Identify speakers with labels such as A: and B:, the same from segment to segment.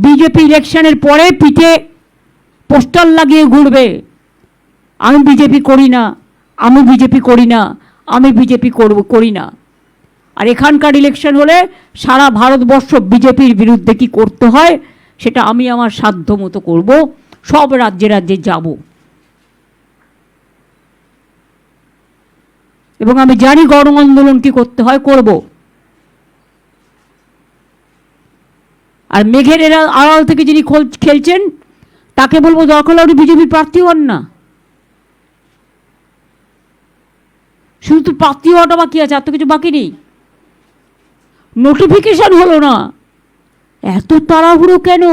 A: BJP ইলেকশনের পরে পিঠে পোস্টার লাগিয়ে ঘুরবে, আমি বিজেপি করি না, আমি বিজেপি করি না, আমি বিজেপি করি না। আর এখানকার ইলেকশন হলে সারা ভারতবর্ষ বিজেপির বিরুদ্ধে কি করতে হয় সেটা আমি আমার সাধ্য মতো করব, সব রাজ্যে রাজ্যে যাব। এবং আমি জানি গণ আন্দোলন কি করতে হয়, করব। আর মেঘের আড়াল থেকে যিনি খেলছেন তাকে বলবো দরকার হলে বিজেপির প্রার্থী হন না। শুধু তো প্রার্থী হওয়াটা বাকি আছে, আর তো কিছু বাকি নেই। নোটিফিকেশন হলো না, এত তাড়াহুড়ো কেন?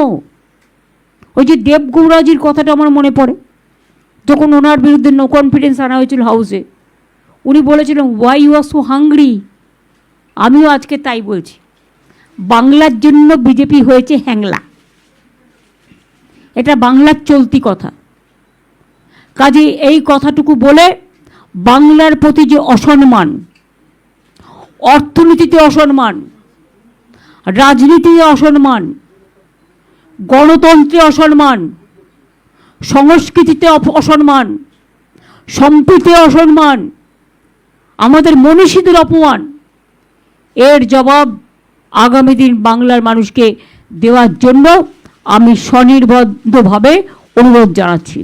A: ওই যে দেবগৌড়াজির কথাটা আমার মনে পড়ে, যখন ওনার বিরুদ্ধে নো কনফিডেন্স আনা হয়েছিল হাউসে, উনি বলেছিলেন why you are so hungry. আমিও আজকে তাই বলছি, বাংলার জন্য বিজেপি হয়েছে হ্যাংলা, এটা বাংলার চলতি কথা। কাজে এই কথাটুকু বলে বাংলার প্রতি যে অসম্মান, অর্থনীতিতে অসম্মান, রাজনীতিতে অসম্মান, গণতন্ত্রে অসম্মান, সংস্কৃতিতে অসম্মান, সম্প্রীতিতে অসম্মান, আমাদের মনীষীদের অপমান, এর জবাব আগামী দিন বাংলার মানুষকে দেওয়ার জন্য আমি স্বনির্বদ্ধভাবে অনুরোধ জানাচ্ছি।